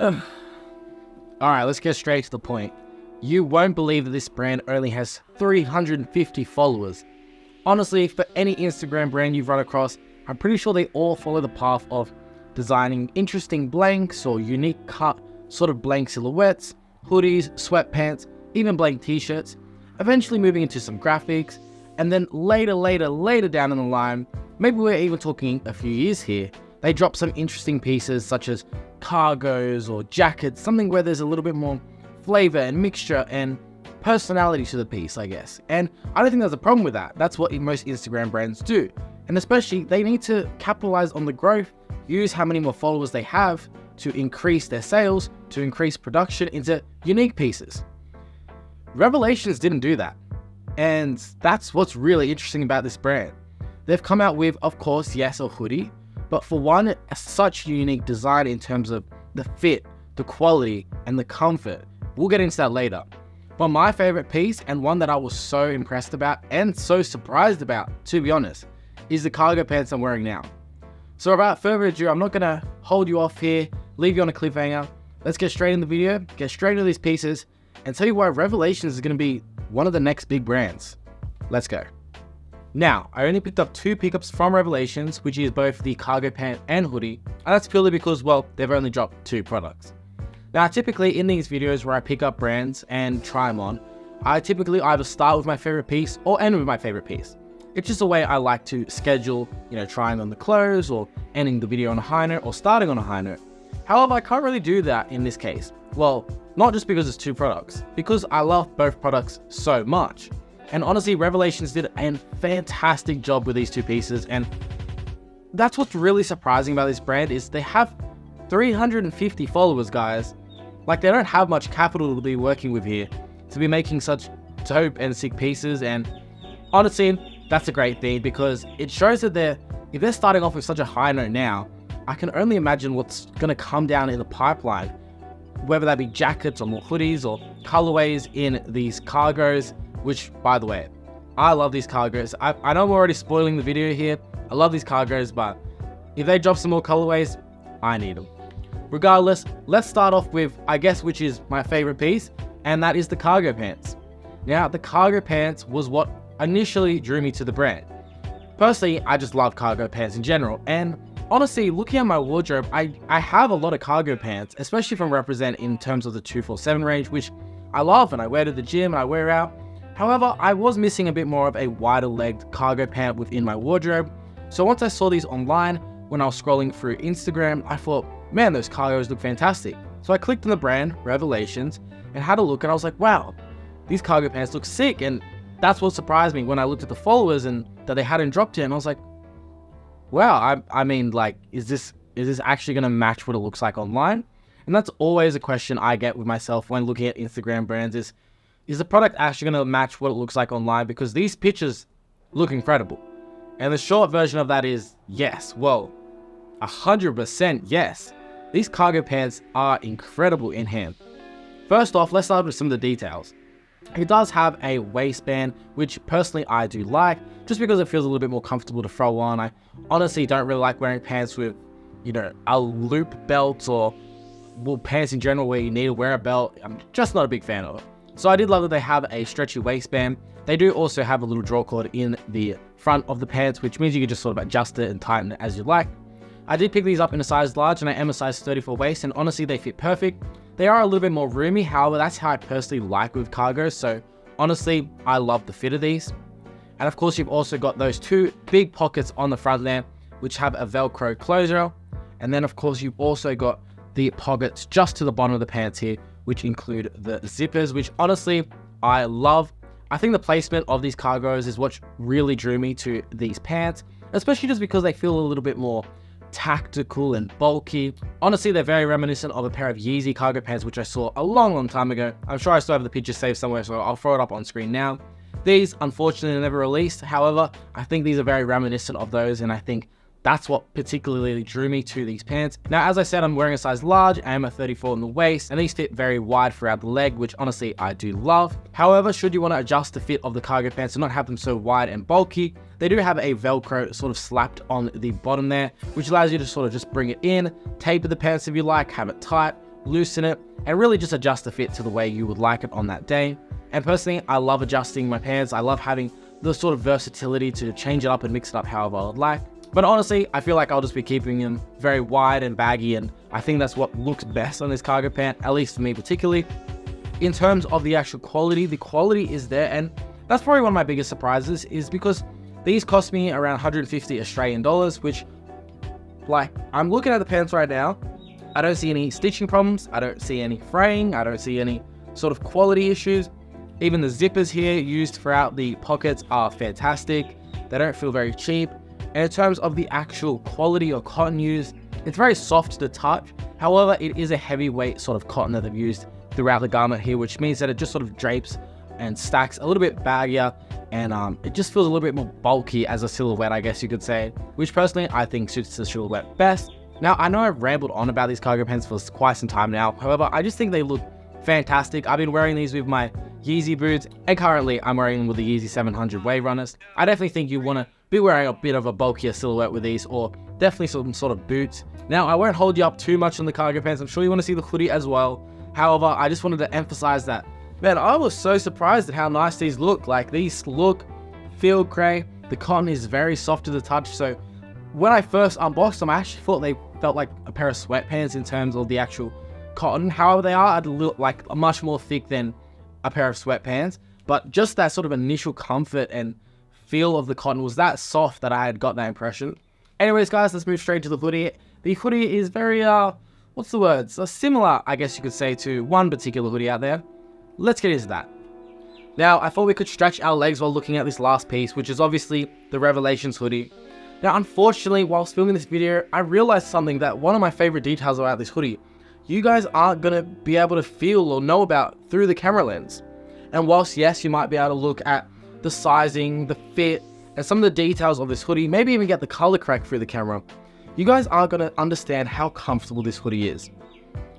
Alright, let's get straight to the point. You won't believe that this brand only has 350 followers. Honestly, for any Instagram brand you've run across, I'm pretty sure they all follow the path of designing interesting blanks or unique cut sort of blank silhouettes, hoodies, sweatpants, even blank t-shirts, eventually moving into some graphics, and then later down in the line, maybe we're even talking a few years here, they drop some interesting pieces such as cargos or jackets, something where there's a little bit more flavor and mixture and personality to the piece, I guess. And I don't think there's a problem with that. That's what most Instagram brands do. And especially, they need to capitalize on the growth, use how many more followers they have to increase their sales, to increase production into unique pieces. Revelations didn't do that. And that's what's really interesting about this brand. They've come out with, of course, yes, a hoodie, but for one, such unique design in terms of the fit, the quality, and the comfort. We'll get into that later. But my favorite piece, and one that I was so impressed about and so surprised about, to be honest, is the cargo pants I'm wearing now. So without further ado, I'm not gonna hold you off here, leave you on a cliffhanger. Let's get straight in the video, get straight into these pieces, and tell you why Revelations is gonna be one of the next big brands. Let's go. Now, I only picked up 2 pickups from Revelations, which is both the cargo pant and hoodie, and that's purely because, well, they've only dropped 2 products. Now, typically in these videos where I pick up brands and try them on, I typically either start with my favorite piece or end with my favorite piece. It's just a way I like to schedule, trying on the clothes or ending the video on a high note or starting on a high note. However, I can't really do that in this case. Well, not just because it's 2 products, because I love both products so much. And honestly, Revelations did a fantastic job with these 2 pieces, and that's what's really surprising about this brand is they have 350 followers, guys. Like, they don't have much capital to be working with here to be making such dope and sick pieces, and honestly, that's a great thing because it shows that if they're starting off with such a high note now, I can only imagine what's going to come down in the pipeline, whether that be jackets or more hoodies or colorways in these cargos, which, by the way, I love these cargos. I know I'm already spoiling the video here. I love these cargos, but if they drop some more colorways, I need them. Regardless, let's start off with, I guess, which is my favorite piece, and that is the cargo pants. Now, the cargo pants was what initially drew me to the brand. Personally, I just love cargo pants in general, and honestly, looking at my wardrobe, I have a lot of cargo pants, especially from Represent in terms of the 247 range, which I love and I wear to the gym and I wear out. However, I was missing a bit more of a wider legged cargo pant within my wardrobe. So once I saw these online, when I was scrolling through Instagram, I thought, man, those cargos look fantastic. So I clicked on the brand, Revelations, and had a look, and I was like, wow, these cargo pants look sick. And that's what surprised me when I looked at the followers and that they hadn't dropped yet, and I was like, wow, I mean, like, is this actually going to match what it looks like online? And that's always a question I get with myself when looking at Instagram brands is the product actually going to match what it looks like online? Because these pictures look incredible. And the short version of that is yes. Well, 100% yes. These cargo pants are incredible in hand. First off, let's start with some of the details. It does have a waistband, which personally I do like, just because it feels a little bit more comfortable to throw on. I honestly don't really like wearing pants with, a loop belt or, well, pants in general where you need to wear a belt. I'm just not a big fan of it. So I did love that they have a stretchy waistband. They do also have a little draw cord in the front of the pants, which means you can just sort of adjust it and tighten it as you like. I did pick these up in a size large, and I am a size 34 waist, and honestly, they fit perfect. They are a little bit more roomy, however, that's how I personally like with cargos, so honestly, I love the fit of these. And of course, you've also got those 2 big pockets on the front there, which have a Velcro closure. And then of course, you've also got the pockets just to the bottom of the pants here, which include the zippers, which honestly, I love. I think the placement of these cargos is what really drew me to these pants, especially just because they feel a little bit more tactical and bulky. Honestly, they're very reminiscent of a pair of Yeezy cargo pants, which I saw a long time ago. I'm sure I still have the picture saved somewhere, so I'll throw it up on screen now. These, unfortunately, never released. However, I think these are very reminiscent of those, and I think that's what particularly drew me to these pants. Now, as I said, I'm wearing a size large. I am a 34 in the waist, and these fit very wide throughout the leg, which honestly I do love. However, should you want to adjust the fit of the cargo pants and not have them so wide and bulky, they do have a Velcro sort of slapped on the bottom there, which allows you to sort of just bring it in, taper the pants if you like, have it tight, loosen it, and really just adjust the fit to the way you would like it on that day. And personally, I love adjusting my pants. I love having the sort of versatility to change it up and mix it up however I would like. But honestly, I feel like I'll just be keeping them very wide and baggy, and I think that's what looks best on this cargo pant, at least for me particularly. In terms of the actual quality, the quality is there, and that's probably one of my biggest surprises, is because these cost me around 150 Australian dollars, which, like, I'm looking at the pants right now. I don't see any stitching problems. I don't see any fraying. I don't see any sort of quality issues. Even the zippers here used throughout the pockets are fantastic. They don't feel very cheap. And in terms of the actual quality or cotton used, it's very soft to the touch. However, it is a heavyweight sort of cotton that they've used throughout the garment here, which means that it just sort of drapes and stacks a little bit baggier, and it just feels a little bit more bulky as a silhouette, I guess you could say, which personally I think suits the silhouette best. Now, I know I've rambled on about these cargo pants for quite some time now. However, I just think they look fantastic. I've been wearing these with my Yeezy boots, and currently I'm wearing them with the Yeezy 700 Wave Runners. I definitely think you want to be wearing a bit of a bulkier silhouette with these, or definitely some sort of boots. Now, I won't hold you up too much on the cargo pants. I'm sure you want to see the hoodie as well. However, I just wanted to emphasize that, man, I was so surprised at how nice these look. Like, these look, feel great. The cotton is very soft to the touch. So when I first unboxed them, I actually thought they felt like a pair of sweatpants in terms of the actual cotton. However, they are like much more thick than a pair of sweatpants, but just that sort of initial comfort and feel of the cotton was that soft that I had got that impression. Anyways, guys, let's move straight to the hoodie. The hoodie is very, what's the words? Similar, I guess you could say, to one particular hoodie out there. Let's get into that. Now, I thought we could stretch our legs while looking at this last piece, which is obviously the Revelations hoodie. Now, unfortunately, whilst filming this video, I realized something, that one of my favorite details about this hoodie, you guys aren't going to be able to feel or know about through the camera lens. And whilst, yes, you might be able to look at the sizing, the fit, and some of the details of this hoodie, maybe even get the color correct through the camera, you guys aren't going to understand how comfortable this hoodie is.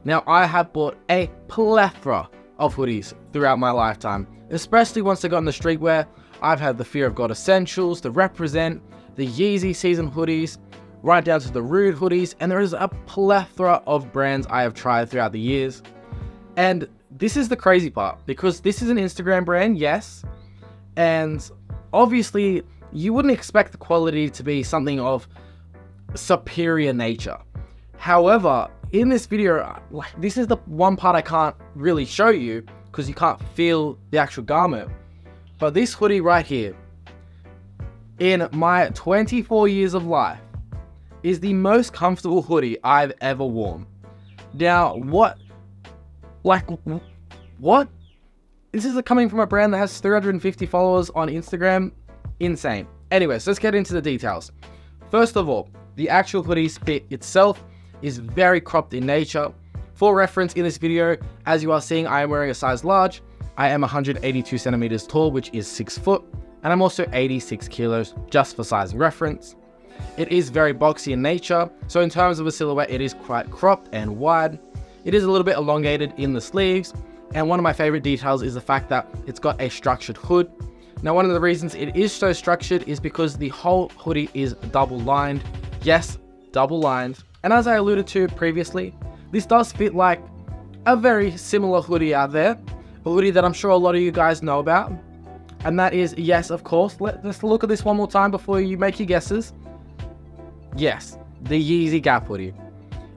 Now, I have bought a plethora of hoodies throughout my lifetime, especially once I got into streetwear. I've had the Fear of God Essentials, the Represent, the Yeezy season hoodies, right down to the Rude hoodies, and there is a plethora of brands I have tried throughout the years. And this is the crazy part, because this is an Instagram brand, yes, and obviously you wouldn't expect the quality to be something of superior nature. However, in this video, this is the one part I can't really show you because you can't feel the actual garment. But this hoodie right here, in my 24 years of life, is the most comfortable hoodie I've ever worn. Now, what? This is coming from a brand that has 350 followers on Instagram. Insane. Anyways, let's get into the details. First of all, the actual hoodie's fit itself is very cropped in nature. For reference, in this video, as you are seeing, I am wearing a size large. I am 182 centimeters tall, which is 6 foot, and I'm also 86 kilos, just for sizing reference. It is very boxy in nature, so in terms of a silhouette, it is quite cropped and wide. It is a little bit elongated in the sleeves, and one of my favorite details is the fact that it's got a structured hood. Now, one of the reasons it is so structured is because the whole hoodie is double lined. Yes, double lined. And as I alluded to previously, this does fit like a very similar hoodie out there, a hoodie that I'm sure a lot of you guys know about. And that is, yes, of course, let's look at this one more time before you make your guesses. Yes, the Yeezy Gap hoodie.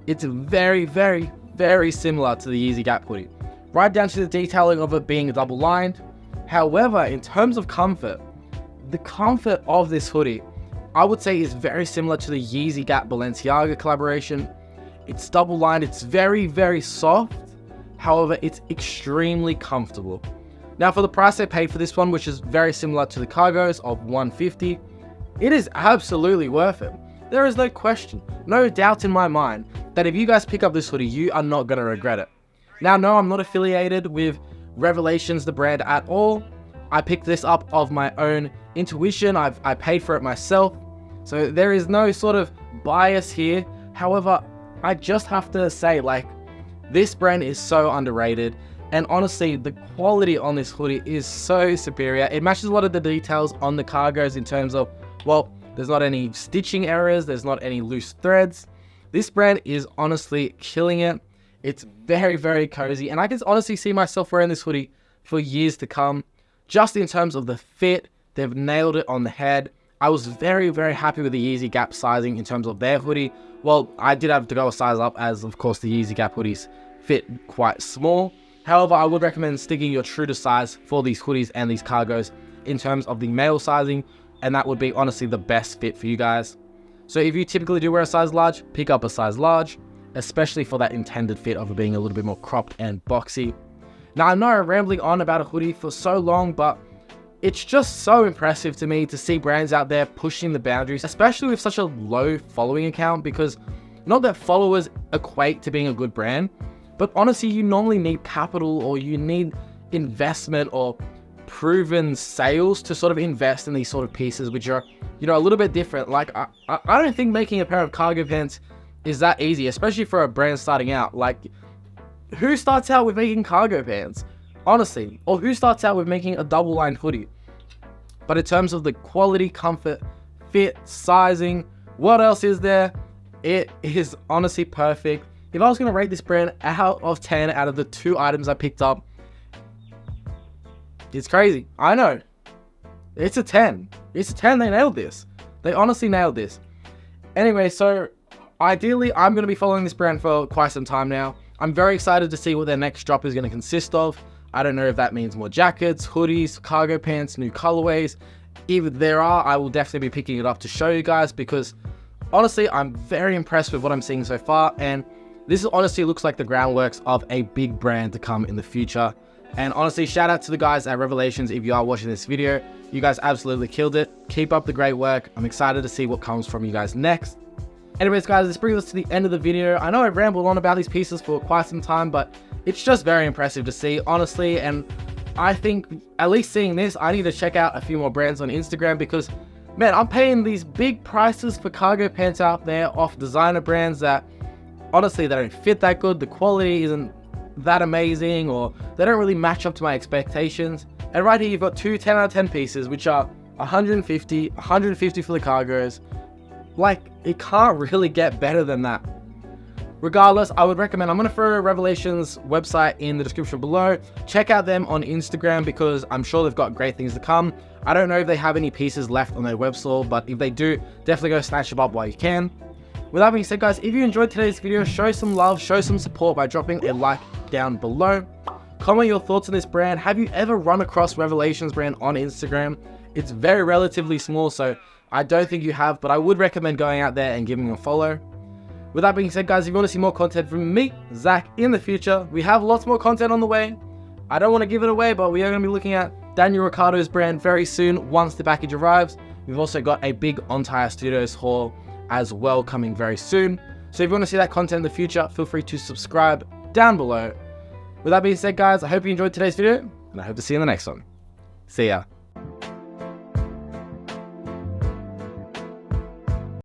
It's very, very, very similar to the Yeezy Gap hoodie, right down to the detailing of it being double lined. However, in terms of comfort, the comfort of this hoodie, I would say, is very similar to the Yeezy Gap Balenciaga collaboration. It's double lined, it's very, very soft. However, it's extremely comfortable. Now, for the price I paid for this one, which is very similar to the cargos of $150, it is absolutely worth it. There is no question, no doubt in my mind that if you guys pick up this hoodie, you are not going to regret it. Now, no, I'm not affiliated with Revelations, the brand, at all. I picked this up of my own intuition. I paid for it myself, so there is no sort of bias here. However, I just have to say, like, this brand is so underrated, and honestly, the quality on this hoodie is so superior. It matches a lot of the details on the cargos in terms of, well, there's not any stitching errors, there's not any loose threads. This brand is honestly killing it. It's very, very cozy, and I can honestly see myself wearing this hoodie for years to come. Just in terms of the fit, they've nailed it on the head. I was very, very happy with the Yeezy Gap sizing in terms of their hoodie. Well, I did have to go a size up, as of course the Yeezy Gap hoodies fit quite small. However, I would recommend sticking your true to size for these hoodies and these cargos in terms of the male sizing, and that would be honestly the best fit for you guys. So if you typically do wear a size large, pick up a size large, especially for that intended fit of it being a little bit more cropped and boxy. Now, I know I'm rambling on about a hoodie for so long, but it's just so impressive to me to see brands out there pushing the boundaries, especially with such a low following account, because not that followers equate to being a good brand, but honestly, you normally need capital, or you need investment or proven sales to sort of invest in these sort of pieces, which are, you know, a little bit different. Like, I don't think making a pair of cargo pants is that easy, especially for a brand starting out. Like, who starts out with making cargo pants? Honestly, or who starts out with making a double line hoodie? But in terms of the quality, comfort, fit, sizing, what else is there? It is honestly perfect. If I was going to rate this brand out of 10 out of the 2 items I picked up, it's crazy. I know. It's a 10. It's a 10. They nailed this. They honestly nailed this. Anyway, so ideally, I'm going to be following this brand for quite some time now. I'm very excited to see what their next drop is going to consist of. I don't know if that means more jackets, hoodies, cargo pants, new colorways. If there are, I will definitely be picking it up to show you guys, because honestly, I'm very impressed with what I'm seeing so far, and this honestly looks like the groundworks of a big brand to come in the future. And honestly, shout out to the guys at Revelations if you are watching this video. You guys absolutely killed it. Keep up the great work. I'm excited to see what comes from you guys next. Anyways, guys, this brings us to the end of the video. I know I've rambled on about these pieces for quite some time, but it's just very impressive to see, honestly. And I think, at least seeing this, I need to check out a few more brands on Instagram, because, man, I'm paying these big prices for cargo pants out there off designer brands that, honestly, they don't fit that good. The quality isn't that amazing, or they don't really match up to my expectations. And right here, you've got 2 10 out of 10 pieces, which are 150 for the cargos. Like, it can't really get better than that. Regardless, I would recommend, I'm going to throw Revelations website in the description below. Check out them on Instagram, because I'm sure they've got great things to come. I don't know if they have any pieces left on their web store, but if they do, definitely go snatch them up while you can. With that being said, guys, if you enjoyed today's video, show some love, show some support by dropping a like down below. Comment your thoughts on this brand. Have you ever run across Revelations brand on Instagram? It's very relatively small, so I don't think you have, but I would recommend going out there and giving them a follow. With that being said, guys, if you want to see more content from me, Zach, in the future, we have lots more content on the way. I don't want to give it away, but we are going to be looking at Daniel Ricciardo's brand very soon once the package arrives. We've also got a big On Tire Studios haul as well coming very soon. So if you want to see that content in the future, feel free to subscribe down below. With that being said, guys, I hope you enjoyed today's video, and I hope to see you in the next one. See ya.